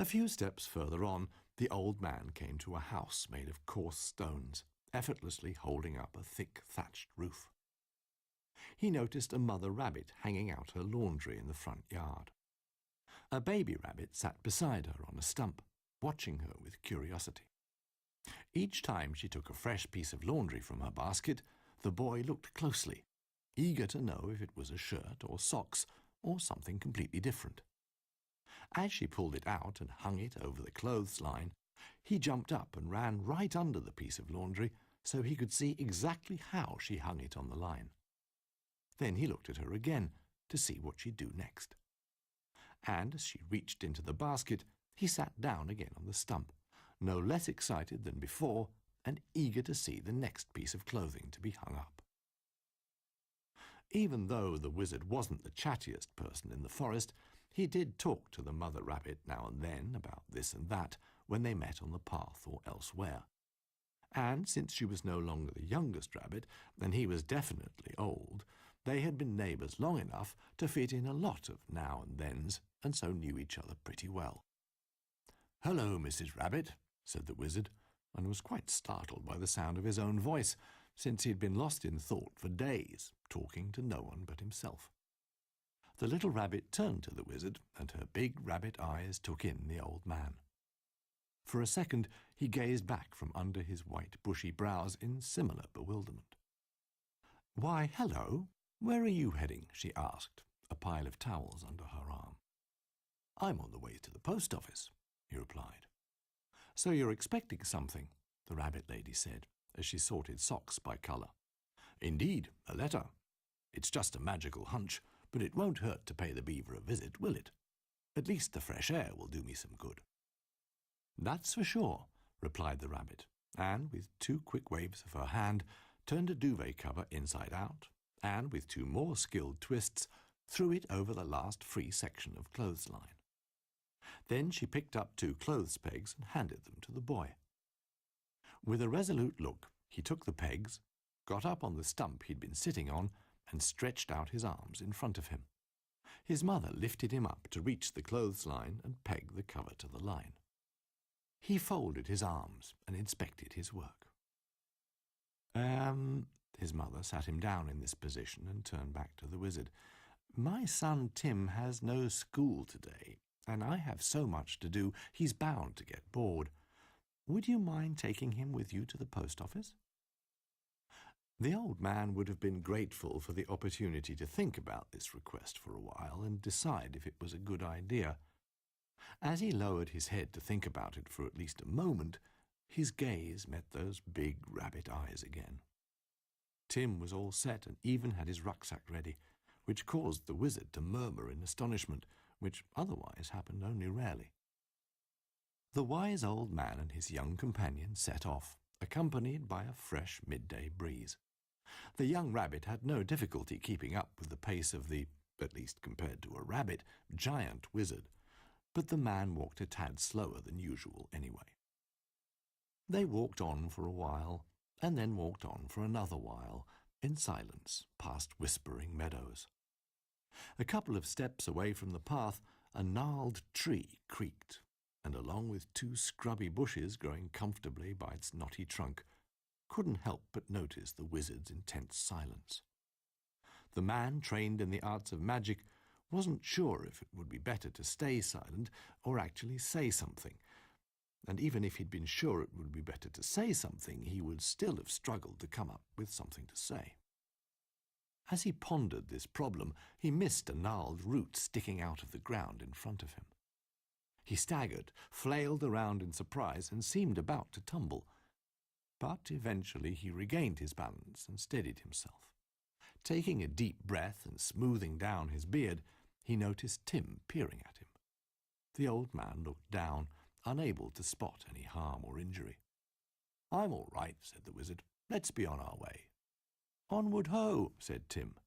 A few steps further on, the old man came to a house made of coarse stones, effortlessly holding up a thick thatched roof. He noticed a mother rabbit hanging out her laundry in the front yard. A baby rabbit sat beside her on a stump, watching her with curiosity. Each time she took a fresh piece of laundry from her basket, the boy looked closely, eager to know if it was a shirt or socks or something completely different. As she pulled it out and hung it over the clothes line, he jumped up and ran right under the piece of laundry so he could see exactly how she hung it on the line. Then he looked at her again to see what she'd do next. And as she reached into the basket, he sat down again on the stump, no less excited than before and eager to see the next piece of clothing to be hung up. Even though the wizard wasn't the chattiest person in the forest, he did talk to the mother rabbit now and then about this and that when they met on the path or elsewhere. And since she was no longer the youngest rabbit, and he was definitely old, they had been neighbours long enough to fit in a lot of now and thens, and so knew each other pretty well. "Hello, Mrs. Rabbit," said the wizard, and was quite startled by the sound of his own voice, since he had been lost in thought for days, talking to no one but himself. The little rabbit turned to the wizard, and her big rabbit eyes took in the old man. For a second he gazed back from under his white bushy brows in similar bewilderment. "Why, hello! Where are you heading?" she asked, a pile of towels under her arm. "I'm on the way to the post office," he replied. "So you're expecting something," the rabbit lady said, as she sorted socks by colour. "Indeed, a letter. It's just a magical hunch, but it won't hurt to pay the beaver a visit, will it? At least the fresh air will do me some good." "That's for sure," replied the rabbit, and with 2 quick waves of her hand, turned a duvet cover inside out, and with 2 more skilled twists, threw it over the last free section of clothesline. Then she picked up 2 clothes pegs and handed them to the boy. With a resolute look, he took the pegs, got up on the stump he'd been sitting on, and stretched out his arms in front of him. His mother lifted him up to reach the clothesline and peg the cover to the line. He folded his arms and inspected his work. His mother sat him down in this position and turned back to the wizard. "My son Tim has no school today, and I have so much to do he's bound to get bored. Would you mind taking him with you to the post office?" The old man would have been grateful for the opportunity to think about this request for a while and decide if it was a good idea. As he lowered his head to think about it for at least a moment, his gaze met those big rabbit eyes again. Tim was all set and even had his rucksack ready, which caused the wizard to murmur in astonishment, which otherwise happened only rarely. The wise old man and his young companion set off, accompanied by a fresh midday breeze. The young rabbit had no difficulty keeping up with the pace of the, at least compared to a rabbit, giant wizard, but the man walked a tad slower than usual anyway. They walked on for a while, and then walked on for another while, in silence, past whispering meadows. A couple of steps away from the path, a gnarled tree creaked, and along with 2 scrubby bushes growing comfortably by its knotty trunk, couldn't help but notice the wizard's intense silence. The man, trained in the arts of magic, wasn't sure if it would be better to stay silent or actually say something, and even if he'd been sure it would be better to say something, he would still have struggled to come up with something to say. As he pondered this problem, he missed a gnarled root sticking out of the ground in front of him. He staggered, flailed around in surprise, and seemed about to tumble. But eventually he regained his balance and steadied himself. Taking a deep breath and smoothing down his beard, he noticed Tim peering at him. The old man looked down, unable to spot any harm or injury. "I'm all right," said the wizard. "Let's be on our way." "Onward ho!" said Tim,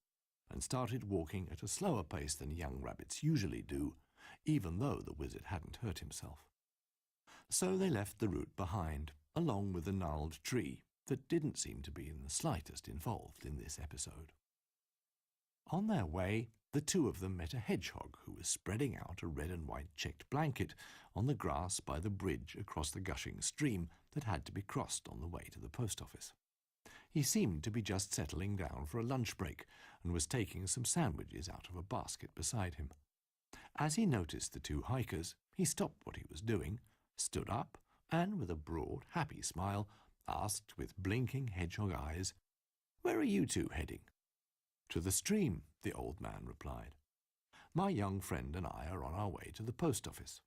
and started walking at a slower pace than young rabbits usually do, even though the wizard hadn't hurt himself. So they left the root behind, along with the gnarled tree that didn't seem to be in the slightest involved in this episode. On their way, the two of them met a hedgehog who was spreading out a red and white checked blanket on the grass by the bridge across the gushing stream that had to be crossed on the way to the post office. He seemed to be just settling down for a lunch break and was taking some sandwiches out of a basket beside him. As he noticed the two hikers, he stopped what he was doing, stood up, and with a broad, happy smile, asked with blinking hedgehog eyes, "Where are you two heading?" "To the stream," the old man replied. "My young friend and I are on our way to the post office."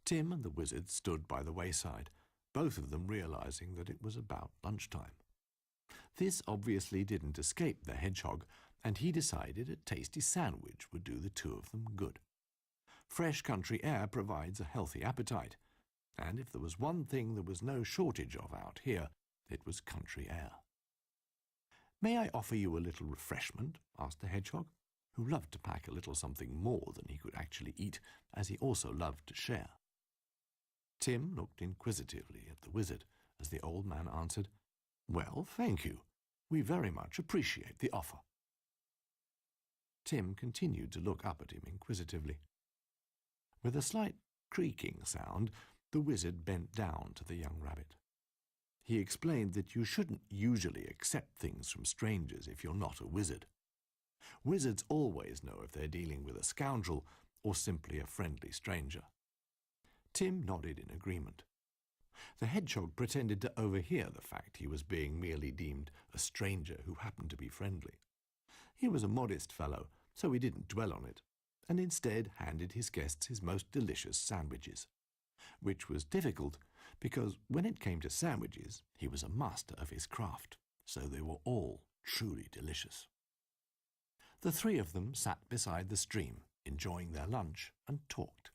Tim and the wizard stood by the wayside, both of them realizing that it was about lunchtime. This obviously didn't escape the hedgehog, and he decided a tasty sandwich would do the two of them good. Fresh country air provides a healthy appetite, and if there was one thing there was no shortage of out here, it was country air. "May I offer you a little refreshment?" asked the hedgehog, who loved to pack a little something more than he could actually eat, as he also loved to share. Tim looked inquisitively at the wizard as the old man answered, "Well, thank you. We very much appreciate the offer." Tim continued to look up at him inquisitively. With a slight creaking sound, the wizard bent down to the young rabbit. He explained that you shouldn't usually accept things from strangers if you're not a wizard. Wizards always know if they're dealing with a scoundrel or simply a friendly stranger. Tim nodded in agreement. The hedgehog pretended to overhear the fact he was being merely deemed a stranger who happened to be friendly. He was a modest fellow, so he didn't dwell on it, and instead handed his guests his most delicious sandwiches, which was difficult because when it came to sandwiches, he was a master of his craft, so they were all truly delicious. The three of them sat beside the stream, enjoying their lunch, and talked.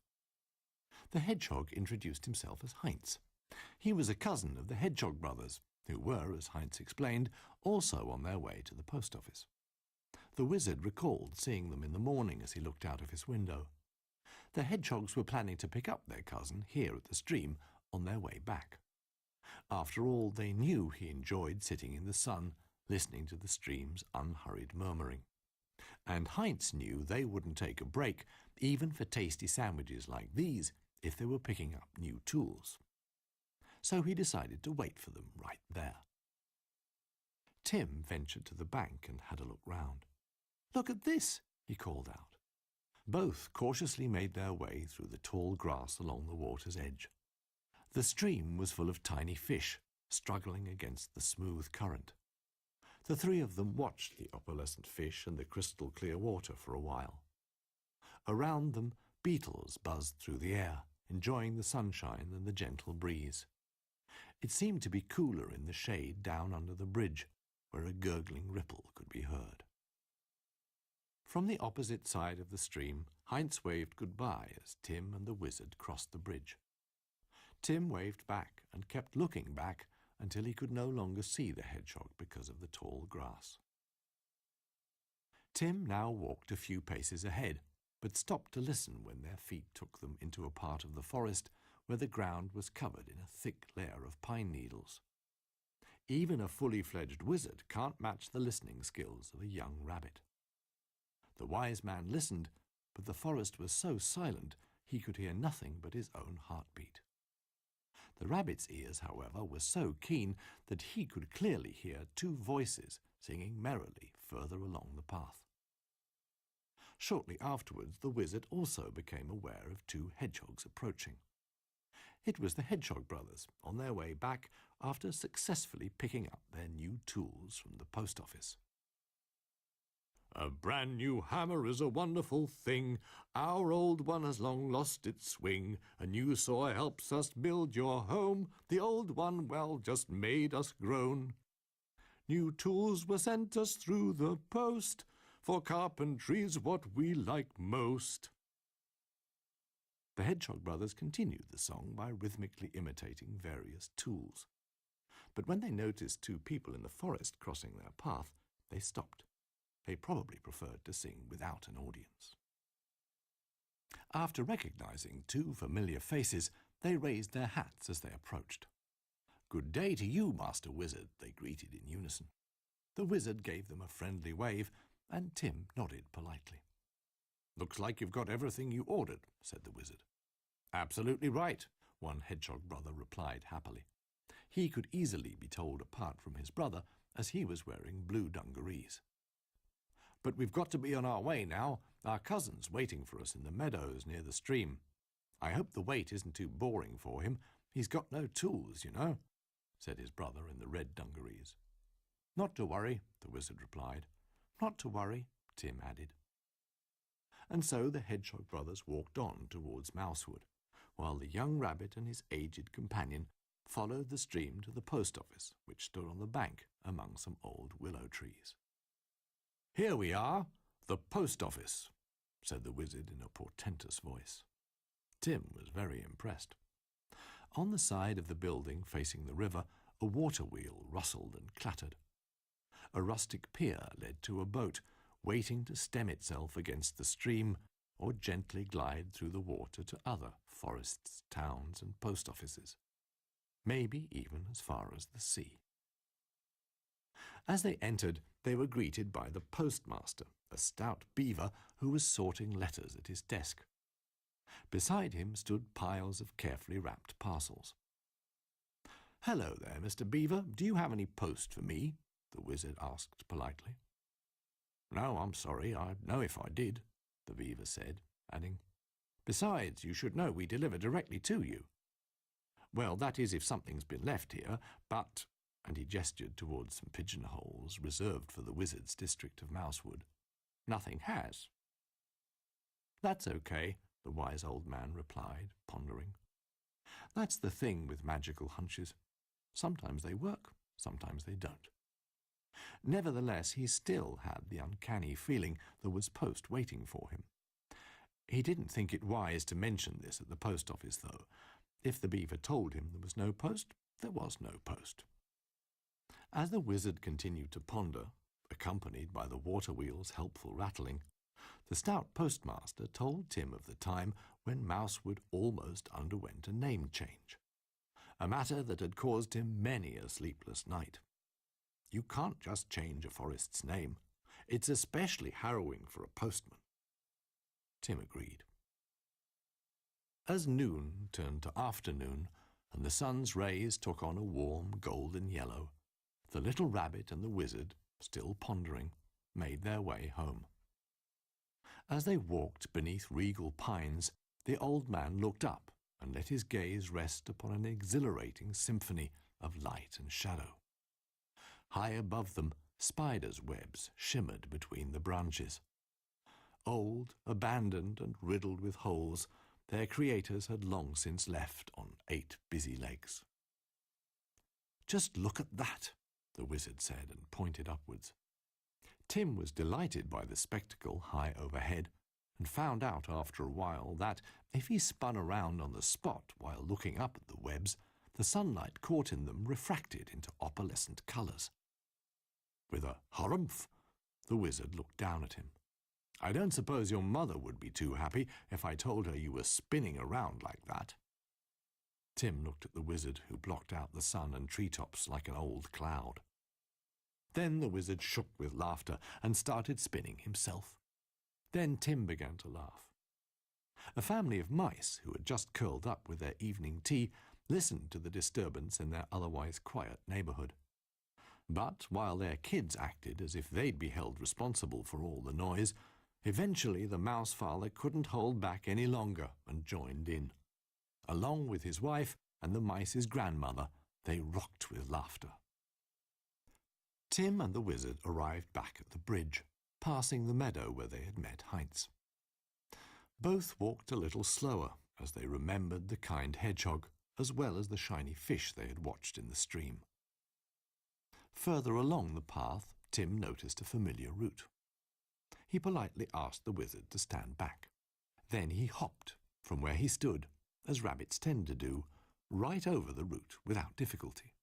The hedgehog introduced himself as Heinz. He was a cousin of the Hedgehog brothers, who were, as Heinz explained, also on their way to the post office. The wizard recalled seeing them in the morning as he looked out of his window. The hedgehogs were planning to pick up their cousin here at the stream on their way back. After all, they knew he enjoyed sitting in the sun, listening to the stream's unhurried murmuring. And Heinz knew they wouldn't take a break, even for tasty sandwiches like these, if they were picking up new tools. So he decided to wait for them right there. Tim ventured to the bank and had a look round. "Look at this," he called out. Both cautiously made their way through the tall grass along the water's edge. The stream was full of tiny fish, struggling against the smooth current. The three of them watched the opalescent fish and the crystal-clear water for a while. Around them, beetles buzzed through the air, enjoying the sunshine and the gentle breeze. It seemed to be cooler in the shade down under the bridge, where a gurgling ripple could be heard. From the opposite side of the stream, Heinz waved goodbye as Tim and the wizard crossed the bridge. Tim waved back and kept looking back until he could no longer see the hedgehog because of the tall grass. Tim now walked a few paces ahead, but stopped to listen when their feet took them into a part of the forest where the ground was covered in a thick layer of pine needles. Even a fully fledged wizard can't match the listening skills of a young rabbit. The wise man listened, but the forest was so silent he could hear nothing but his own heartbeat. The rabbit's ears, however, were so keen that he could clearly hear two voices singing merrily further along the path. Shortly afterwards, the wizard also became aware of two hedgehogs approaching. It was the Hedgehog brothers, on their way back after successfully picking up their new tools from the post office. "A brand new hammer is a wonderful thing. Our old one has long lost its swing. A new saw helps us build your home. The old one, well, just made us groan. New tools were sent us through the post, for carpentry's what we like most." The Hedgehog brothers continued the song by rhythmically imitating various tools. But when they noticed two people in the forest crossing their path, they stopped. They probably preferred to sing without an audience. After recognizing two familiar faces, they raised their hats as they approached. "Good day to you, Master Wizard," they greeted in unison. The wizard gave them a friendly wave, and Tim nodded politely. "Looks like you've got everything you ordered," said the wizard. "Absolutely right," one hedgehog brother replied happily. He could easily be told apart from his brother, as he was wearing blue dungarees. "But we've got to be on our way now. Our cousin's waiting for us in the meadows near the stream. I hope the wait isn't too boring for him. He's got no tools, you know," said his brother in the red dungarees. "Not to worry," the wizard replied. "Not to worry," Tim added. And so the hedgehog brothers walked on towards Mousewood, while the young rabbit and his aged companion followed the stream to the post office, which stood on the bank among some old willow trees. "Here we are, the post office," said the wizard in a portentous voice. Tim was very impressed. On the side of the building facing the river, a water wheel rustled and clattered. A rustic pier led to a boat, waiting to stem itself against the stream or gently glide through the water to other forests, towns, and post offices, maybe even as far as the sea. As they entered, they were greeted by the postmaster, a stout beaver who was sorting letters at his desk. Beside him stood piles of carefully wrapped parcels. "Hello there, Mr. Beaver. Do you have any post for me?" the wizard asked politely. "No, I'm sorry. I'd know if I did," the beaver said, adding, "Besides, you should know we deliver directly to you." "Well, that is if something's been left here, but—" and he gestured towards some pigeonholes reserved for the wizard's district of Mousewood. "Nothing has." "That's okay," the wise old man replied, pondering. "That's the thing with magical hunches. Sometimes they work, sometimes they don't." Nevertheless, he still had the uncanny feeling there was post waiting for him. He didn't think it wise to mention this at the post office, though. If the beaver told him there was no post, there was no post. As the wizard continued to ponder, accompanied by the water wheel's helpful rattling, the stout postmaster told Tim of the time when Mousewood almost underwent a name change, a matter that had caused him many a sleepless night. You can't just change a forest's name. It's especially harrowing for a postman. Tim agreed. As noon turned to afternoon, and the sun's rays took on a warm golden yellow, the little rabbit and the wizard, still pondering, made their way home. As they walked beneath regal pines, the old man looked up and let his gaze rest upon an exhilarating symphony of light and shadow. High above them, spiders' webs shimmered between the branches. Old, abandoned, and riddled with holes, their creators had long since left on 8 busy legs. "Just look at that," the wizard said, and pointed upwards. Tim was delighted by the spectacle high overhead, and found out after a while that, if he spun around on the spot while looking up at the webs, the sunlight caught in them refracted into opalescent colours. With a harumph, the wizard looked down at him. "I don't suppose your mother would be too happy if I told her you were spinning around like that." Tim looked at the wizard, who blocked out the sun and treetops like an old cloud. Then the wizard shook with laughter and started spinning himself. Then Tim began to laugh. A family of mice, who had just curled up with their evening tea, listened to the disturbance in their otherwise quiet neighbourhood. But while their kids acted as if they'd be held responsible for all the noise, eventually the mouse father couldn't hold back any longer and joined in. Along with his wife and the mice's grandmother, they rocked with laughter. Tim and the wizard arrived back at the bridge, passing the meadow where they had met Heinz. Both walked a little slower as they remembered the kind hedgehog, as well as the shiny fish they had watched in the stream. Further along the path, Tim noticed a familiar route. He politely asked the wizard to stand back. Then he hopped from where he stood, as rabbits tend to do, right over the route without difficulty.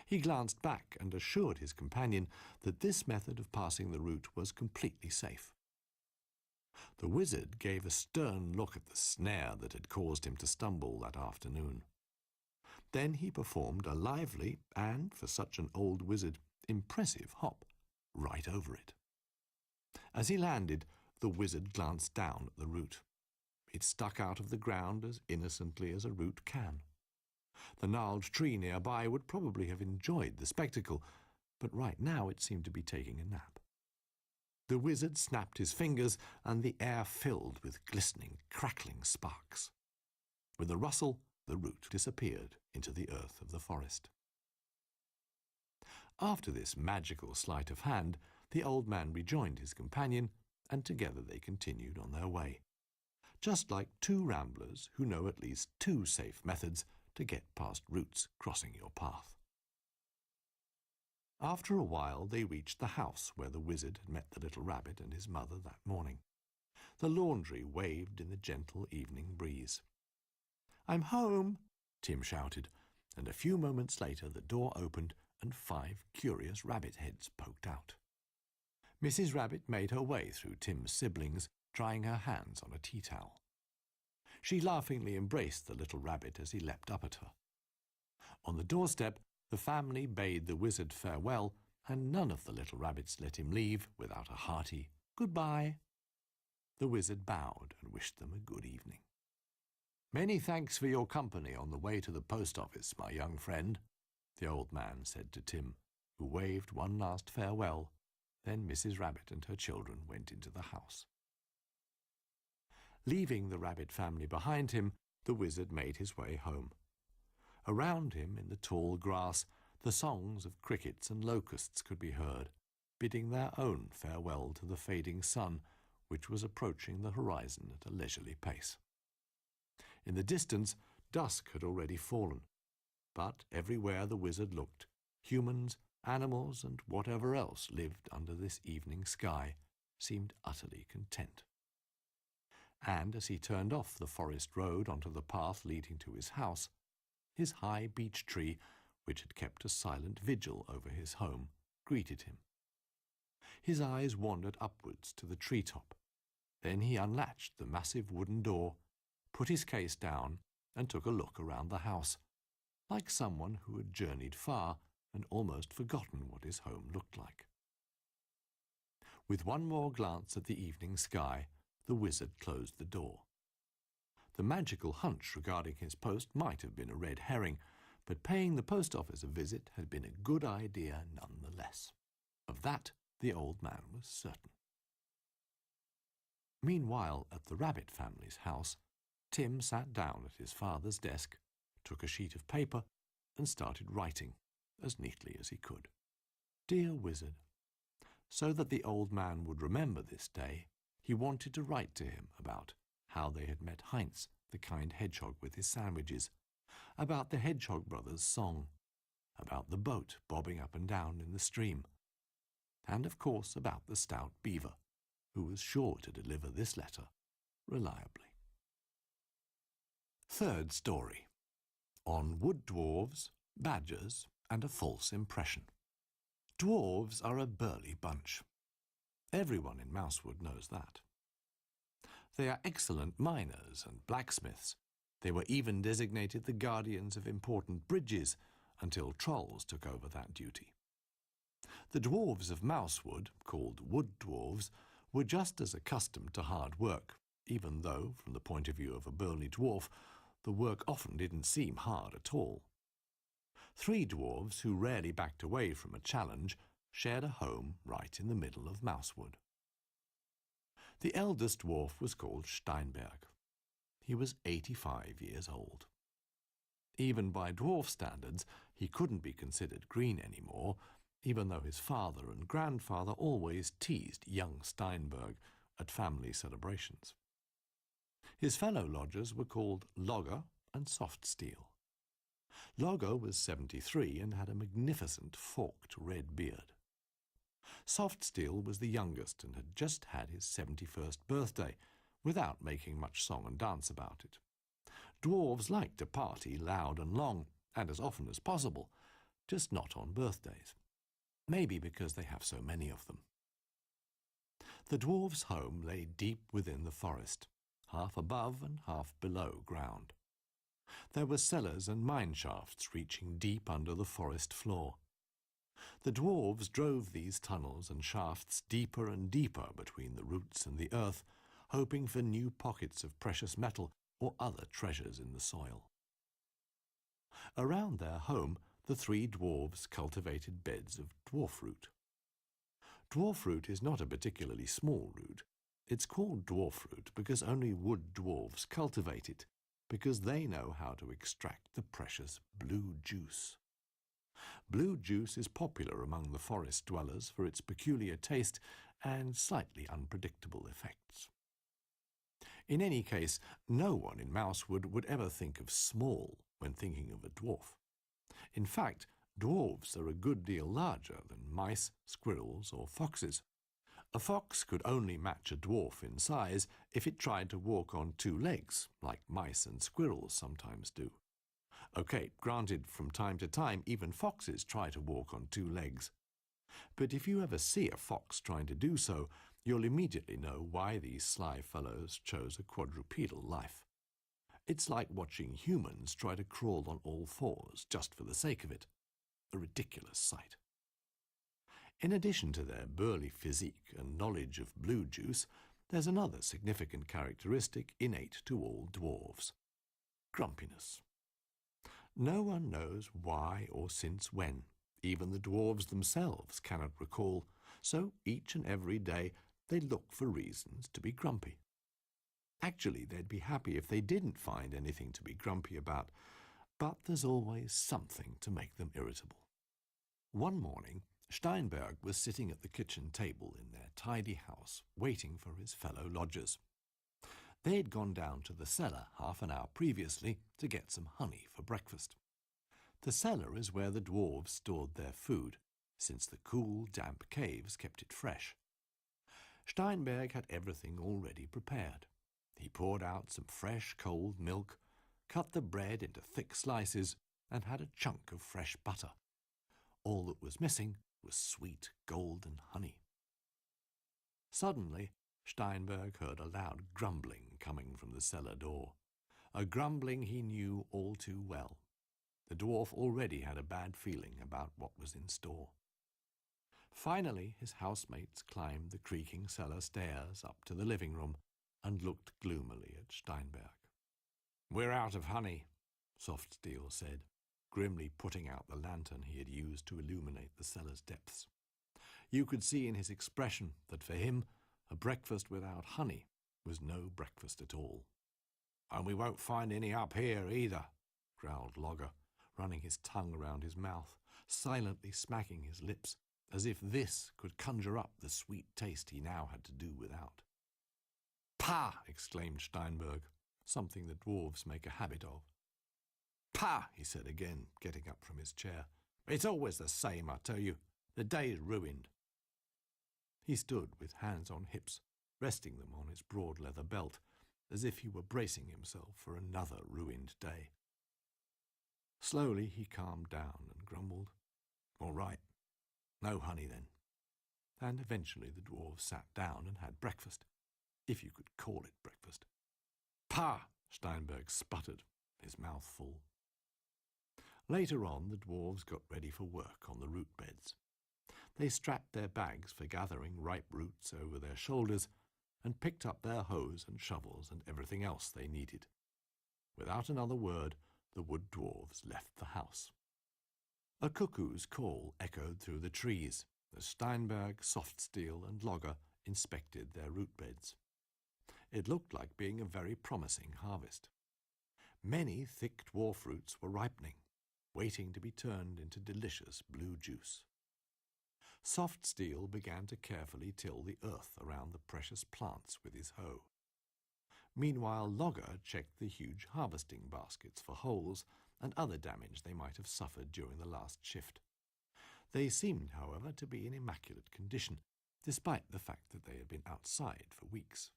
He glanced back and assured his companion that this method of passing the route was completely safe. The wizard gave a stern look at the snare that had caused him to stumble that afternoon. Then he performed a lively and, for such an old wizard, impressive hop right over it. As he landed, the wizard glanced down at the root. It stuck out of the ground as innocently as a root can. The gnarled tree nearby would probably have enjoyed the spectacle, but right now it seemed to be taking a nap. The wizard snapped his fingers, and the air filled with glistening, crackling sparks. With a rustle, the root disappeared into the earth of the forest. After this magical sleight of hand, the old man rejoined his companion, and together they continued on their way, just like two ramblers who know at least two safe methods to get past roots crossing your path. After a while they reached the house where the wizard had met the little rabbit and his mother that morning. The laundry waved in the gentle evening breeze. "I'm home," Tim shouted, and a few moments later the door opened and 5 curious rabbit heads poked out. Mrs. Rabbit made her way through Tim's siblings, drying her hands on a tea towel. She laughingly embraced the little rabbit as he leapt up at her. On the doorstep, the family bade the wizard farewell, and none of the little rabbits let him leave without a hearty "Goodbye." The wizard bowed and wished them a good evening. "Many thanks for your company on the way to the post office, my young friend," the old man said to Tim, who waved one last farewell. Then Mrs. Rabbit and her children went into the house. Leaving the rabbit family behind him, the wizard made his way home. Around him, in the tall grass, the songs of crickets and locusts could be heard, bidding their own farewell to the fading sun, which was approaching the horizon at a leisurely pace. In the distance, dusk had already fallen, but everywhere the wizard looked, humans, animals, and whatever else lived under this evening sky seemed utterly content. And as he turned off the forest road onto the path leading to his house, his high beech tree, which had kept a silent vigil over his home, greeted him. His eyes wandered upwards to the treetop. Then he unlatched the massive wooden door, put his case down, and took a look around the house, like someone who had journeyed far and almost forgotten what his home looked like. With one more glance at the evening sky, the wizard closed the door. The magical hunch regarding his post might have been a red herring, but paying the post office a visit had been a good idea nonetheless. Of that the old man was certain. Meanwhile, at the rabbit family's house, Tim sat down at his father's desk, took a sheet of paper, and started writing, as neatly as he could. Dear wizard. So that the old man would remember this day, he wanted to write to him about how they had met Heinz, the kind hedgehog with his sandwiches, about the Hedgehog brothers' song, about the boat bobbing up and down in the stream, and of course about the stout beaver, who was sure to deliver this letter reliably. Third story, on wood dwarfs, badgers, and a false impression. Dwarfs are a burly bunch. Everyone in Mousewood knows that. They are excellent miners and blacksmiths. They were even designated the guardians of important bridges until trolls took over that duty. The dwarves of Mousewood, called wood dwarves, were just as accustomed to hard work, even though, from the point of view of a burly dwarf, the work often didn't seem hard at all. 3 dwarves who rarely backed away from a challenge shared a home right in the middle of Mousewood. The eldest dwarf was called Steinberg. He was 85 years old. Even by dwarf standards, he couldn't be considered green anymore, even though his father and grandfather always teased young Steinberg at family celebrations. His fellow lodgers were called Logger and Soft Steel. Logger was 73 and had a magnificent forked red beard. Soft Steel was the youngest and had just had his 71st birthday, without making much song and dance about it. Dwarves like to party loud and long, and as often as possible, just not on birthdays. Maybe because they have so many of them. The dwarves' home lay deep within the forest, half above and half below ground. There were cellars and mine shafts reaching deep under the forest floor. The dwarves drove these tunnels and shafts deeper and deeper between the roots and the earth, hoping for new pockets of precious metal or other treasures in the soil. Around their home, the three dwarves cultivated beds of dwarf root. Dwarf root is not a particularly small root. It's called dwarf root because only wood dwarves cultivate it, because they know how to extract the precious blue juice. Blue juice is popular among the forest dwellers for its peculiar taste and slightly unpredictable effects. In any case, no one in Mousewood would ever think of small when thinking of a dwarf. In fact, dwarves are a good deal larger than mice, squirrels, or foxes. A fox could only match a dwarf in size if it tried to walk on two legs, like mice and squirrels sometimes do. Okay, granted, from time to time, even foxes try to walk on two legs. But if you ever see a fox trying to do so, you'll immediately know why these sly fellows chose a quadrupedal life. It's like watching humans try to crawl on all fours just for the sake of it. A ridiculous sight. In addition to their burly physique and knowledge of blue juice, there's another significant characteristic innate to all dwarves: grumpiness. No one knows why or since when. Even the dwarves themselves cannot recall, so each and every day they look for reasons to be grumpy. Actually, they'd be happy if they didn't find anything to be grumpy about, but there's always something to make them irritable. One morning, Steinberg was sitting at the kitchen table in their tidy house, waiting for his fellow lodgers. They'd gone down to the cellar half an hour previously to get some honey for breakfast. The cellar is where the dwarves stored their food, since the cool, damp caves kept it fresh. Steinberg had everything already prepared. He poured out some fresh, cold milk, cut the bread into thick slices, and had a chunk of fresh butter. All that was missing was sweet, golden honey. Suddenly, Steinberg heard a loud grumbling coming from the cellar door, a grumbling he knew all too well. The dwarf already had a bad feeling about what was in store. Finally, his housemates climbed the creaking cellar stairs up to the living room and looked gloomily at Steinberg. "We're out of honey," Softsteel said, grimly putting out the lantern he had used to illuminate the cellar's depths. You could see in his expression that for him, a breakfast without honey was no breakfast at all. "And we won't find any up here either," growled Logger, running his tongue around his mouth, silently smacking his lips, as if this could conjure up the sweet taste he now had to do without. "Pah!" exclaimed Steinberg, something the dwarves make a habit of. "Pah!" he said again, getting up from his chair. "It's always the same, I tell you. The day's ruined." He stood with hands on hips, resting them on his broad leather belt, as if he were bracing himself for another ruined day. Slowly he calmed down and grumbled, "All right, no honey then." And eventually the dwarves sat down and had breakfast, if you could call it breakfast. "Pah!" Steinberg sputtered, his mouth full. Later on, the dwarves got ready for work on the root beds. They strapped their bags for gathering ripe roots over their shoulders and picked up their hoes and shovels and everything else they needed. Without another word, the wood dwarves left the house. A cuckoo's call echoed through the trees as Steinberg, Softsteel, and Logger inspected their root beds. It looked like being a very promising harvest. Many thick dwarf roots were ripening, waiting to be turned into delicious blue juice. Softsteel began to carefully till the earth around the precious plants with his hoe. Meanwhile, Logger checked the huge harvesting baskets for holes and other damage they might have suffered during the last shift. They seemed, however, to be in immaculate condition, despite the fact that they had been outside for weeks.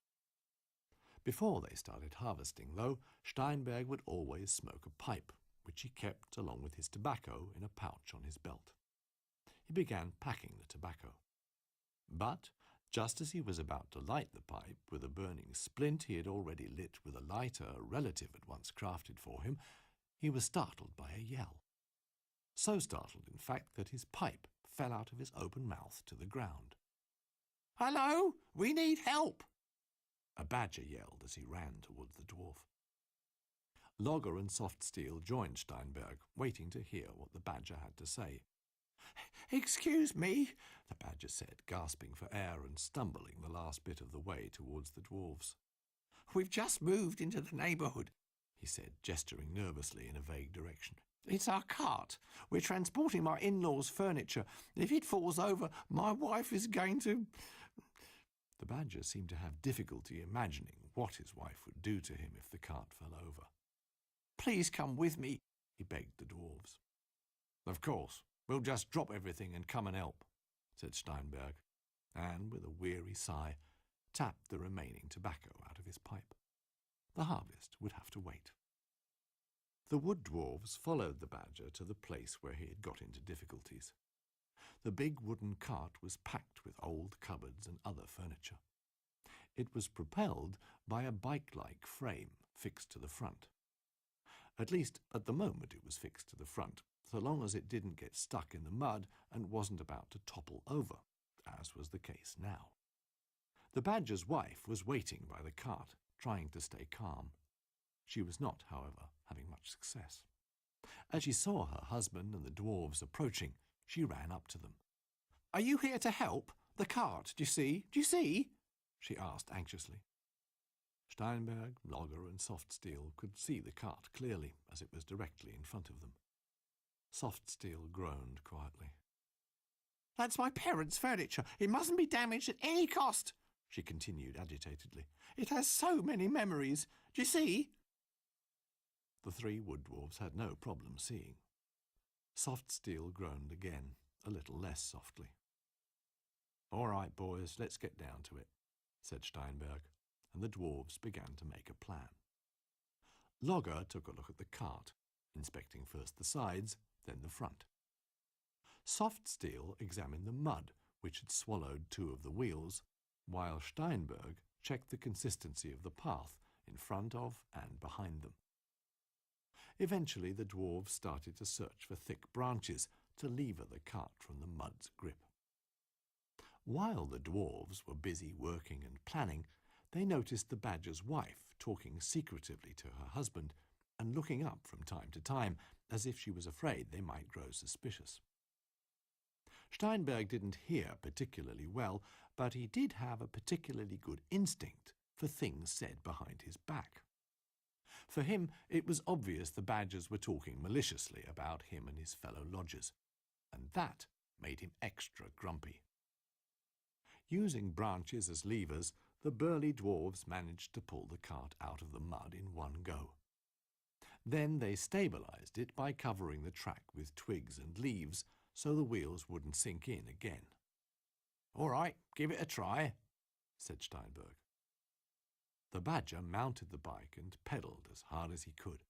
Before they started harvesting, though, Steinberg would always smoke a pipe, which he kept along with his tobacco in a pouch on his belt. He began packing the tobacco. But, just as he was about to light the pipe with a burning splint he had already lit with a lighter a relative had once crafted for him, he was startled by a yell. So startled, in fact, that his pipe fell out of his open mouth to the ground. "Hello! We need help!" a badger yelled as he ran towards the dwarf. Logger and Soft Steel joined Steinberg, waiting to hear what the badger had to say. "Excuse me," the badger said, gasping for air and stumbling the last bit of the way towards the dwarfs. "We've just moved into the neighbourhood," he said, gesturing nervously in a vague direction. "It's our cart. We're transporting my in-laws' furniture. If it falls over, my wife is going to—" The badger seemed to have difficulty imagining what his wife would do to him if the cart fell over. "Please come with me," he begged the dwarves. "Of course. We'll just drop everything and come and help," said Steinberg, and, with a weary sigh, tapped the remaining tobacco out of his pipe. The harvest would have to wait. The wood dwarves followed the badger to the place where he had got into difficulties. The big wooden cart was packed with old cupboards and other furniture. It was propelled by a bike-like frame fixed to the front. At least, at the moment it was fixed to the front, so long as it didn't get stuck in the mud and wasn't about to topple over, as was the case now. The badger's wife was waiting by the cart, trying to stay calm. She was not, however, having much success. As she saw her husband and the dwarves approaching, she ran up to them. "Are you here to help? The cart, do you see? Do you see?" she asked anxiously. Steinberg, Logger and Soft Steel could see the cart clearly, as it was directly in front of them. Soft Steel groaned quietly. "That's my parents' furniture. It mustn't be damaged at any cost," she continued agitatedly. "It has so many memories. Do you see?" The three wood dwarfs had no problem seeing. Soft Steel groaned again, a little less softly. "All right, boys, let's get down to it," said Steinberg, and the dwarves began to make a plan. Logger took a look at the cart, inspecting first the sides, then the front. Soft Steel examined the mud, which had swallowed two of the wheels, while Steinberg checked the consistency of the path in front of and behind them. Eventually the dwarves started to search for thick branches to lever the cart from the mud's grip. While the dwarves were busy working and planning, they noticed the badger's wife talking secretively to her husband and looking up from time to time, as if she was afraid they might grow suspicious. Steinberg didn't hear particularly well, but he did have a particularly good instinct for things said behind his back. For him, it was obvious the badgers were talking maliciously about him and his fellow lodgers, and that made him extra grumpy. Using branches as levers, the burly dwarves managed to pull the cart out of the mud in one go. Then they stabilized it by covering the track with twigs and leaves so the wheels wouldn't sink in again. "All right, give it a try," said Steinberg. The badger mounted the bike and pedalled as hard as he could.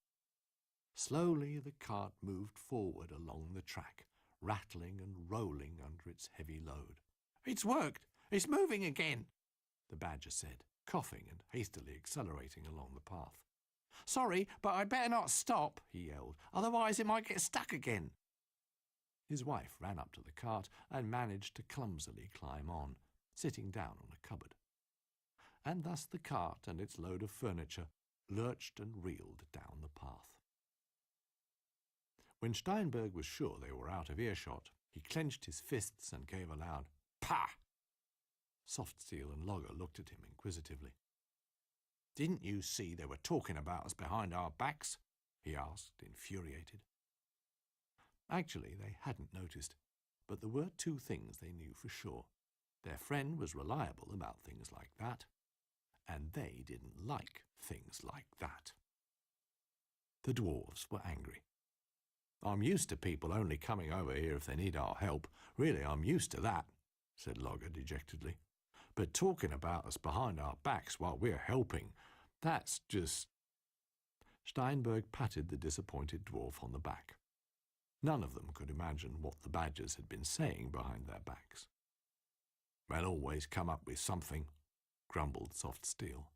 Slowly the cart moved forward along the track, rattling and rolling under its heavy load. "It's worked! It's moving again!" the badger said, coughing and hastily accelerating along the path. "Sorry, but I'd better not stop," he yelled, "otherwise it might get stuck again." His wife ran up to the cart and managed to clumsily climb on, sitting down on a cupboard. And thus the cart and its load of furniture lurched and reeled down the path. When Steinberg was sure they were out of earshot, he clenched his fists and gave a loud "Pah!" Soft Steel and Logger looked at him inquisitively. "Didn't you see they were talking about us behind our backs?" he asked, infuriated. Actually, they hadn't noticed, but there were two things they knew for sure. Their friend was reliable about things like that, and they didn't like things like that. The dwarves were angry. "I'm used to people only coming over here if they need our help. Really, I'm used to that," said Logger dejectedly. "But talking about us behind our backs while we're helping, that's just—" Steinberg patted the disappointed dwarf on the back. None of them could imagine what the badgers had been saying behind their backs. "They'll always come up with something," grumbled Soft Steel.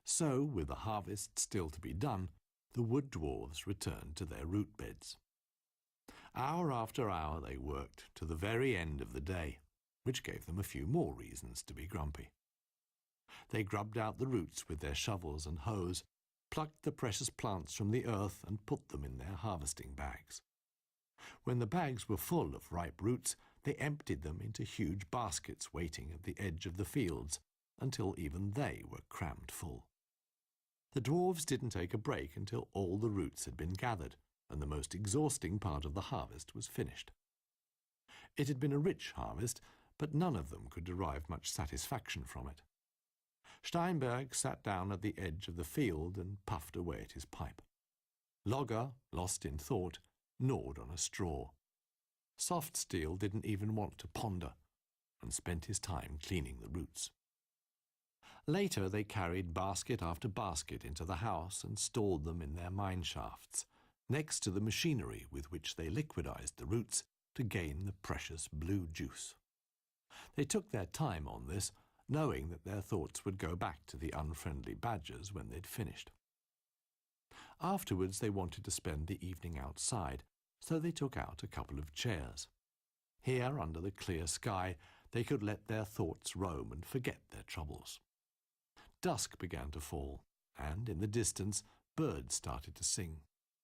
So, with the harvest still to be done, the wood dwarves returned to their root beds. Hour after hour they worked to the very end of the day, which gave them a few more reasons to be grumpy. They grubbed out the roots with their shovels and hoes, plucked the precious plants from the earth and put them in their harvesting bags. When the bags were full of ripe roots, they emptied them into huge baskets waiting at the edge of the fields until even they were crammed full. The dwarves didn't take a break until all the roots had been gathered and the most exhausting part of the harvest was finished. It had been a rich harvest, but none of them could derive much satisfaction from it. Steinberg sat down at the edge of the field and puffed away at his pipe. Logger, lost in thought, gnawed on a straw. Soft Steel didn't even want to ponder and spent his time cleaning the roots. Later they carried basket after basket into the house and stored them in their mine shafts, next to the machinery with which they liquidized the roots to gain the precious blue juice. They took their time on this, knowing that their thoughts would go back to the unfriendly badgers when they'd finished. Afterwards they wanted to spend the evening outside, so they took out a couple of chairs. Here, under the clear sky, they could let their thoughts roam and forget their troubles. Dusk began to fall, and in the distance birds started to sing,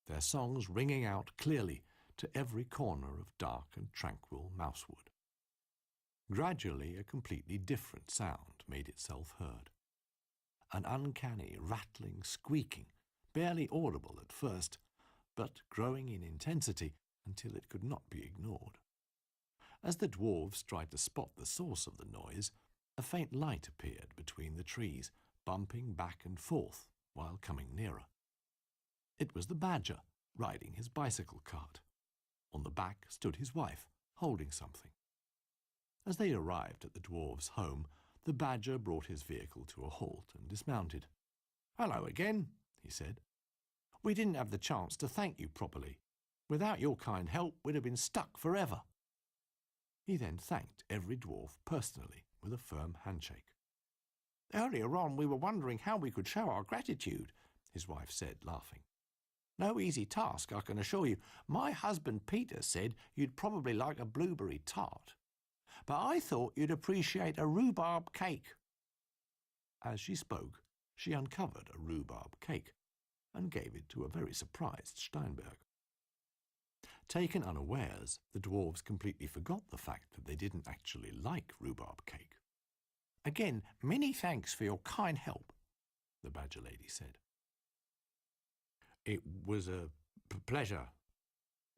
their songs ringing out clearly to every corner of dark and tranquil Mousewood. Gradually a completely different sound made itself heard. An uncanny, rattling, squeaking, barely audible at first, but growing in intensity until it could not be ignored. As the dwarves tried to spot the source of the noise, a faint light appeared between the trees, bumping back and forth while coming nearer. It was the badger, riding his bicycle cart. On the back stood his wife, holding something. As they arrived at the dwarves' home, the badger brought his vehicle to a halt and dismounted. "Hello again," he said. "We didn't have the chance to thank you properly. Without your kind help, we'd have been stuck forever." He then thanked every dwarf personally with a firm handshake. "Earlier on we were wondering how we could show our gratitude," his wife said, laughing. "No easy task, I can assure you. My husband Peter said you'd probably like a blueberry tart. But I thought you'd appreciate a rhubarb cake." As she spoke, she uncovered a rhubarb cake and gave it to a very surprised Steinberg. Taken unawares, the dwarves completely forgot the fact that they didn't actually like rhubarb cake. "Again, many thanks for your kind help," the badger lady said. "It was a pleasure,"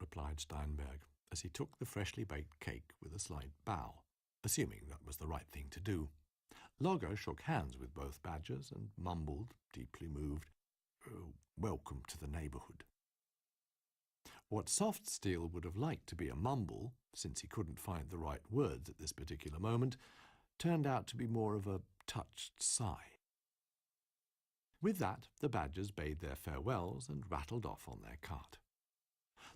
replied Steinberg, as he took the freshly baked cake with a slight bow, assuming that was the right thing to do. Logger shook hands with both badgers and mumbled, deeply moved, "Welcome to the neighbourhood." What Soft Steel would have liked to be a mumble, since he couldn't find the right words at this particular moment, turned out to be more of a touched sigh. With that, the badgers bade their farewells and rattled off on their cart.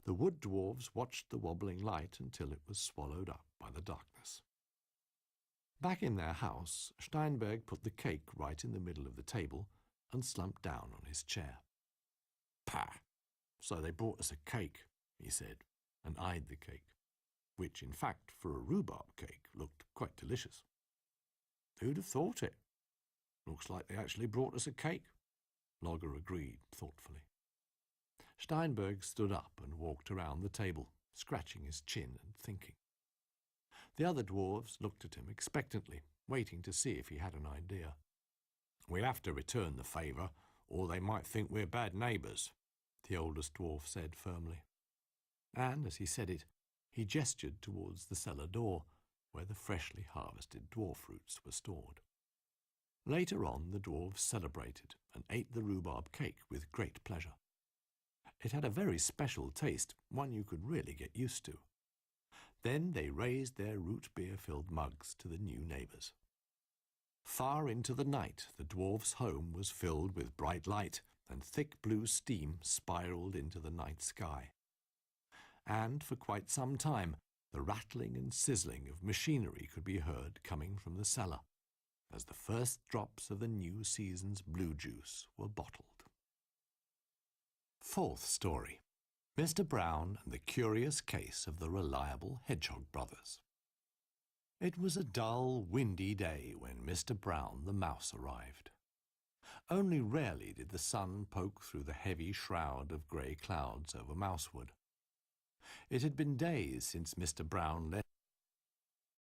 The wood dwarves watched the wobbling light until it was swallowed up by the darkness. Back in their house, Steinberg put the cake right in the middle of the table and slumped down on his chair. "Pah! So they brought us a cake," he said, and eyed the cake, which, in fact, for a rhubarb cake, looked quite delicious. "Who'd have thought it? Looks like they actually brought us a cake," Logger agreed thoughtfully. Steinberg stood up and walked around the table, scratching his chin and thinking. The other dwarves looked at him expectantly, waiting to see if he had an idea. "We'll have to return the favour, or they might think we're bad neighbours," the oldest dwarf said firmly. And, as he said it, he gestured towards the cellar door, where the freshly harvested dwarf roots were stored. Later on, the dwarves celebrated and ate the rhubarb cake with great pleasure. It had a very special taste, one you could really get used to. Then they raised their root beer-filled mugs to the new neighbours. Far into the night, the dwarf's home was filled with bright light, and thick blue steam spiralled into the night sky. And for quite some time, the rattling and sizzling of machinery could be heard coming from the cellar, as the first drops of the new season's blue juice were bottled. Fourth story. Mr. Brown and the Curious Case of the Reliable Hedgehog Brothers. It was a dull, windy day when Mr. Brown the mouse arrived. Only rarely did the sun poke through the heavy shroud of grey clouds over Mousewood. It had been days since Mr. Brown left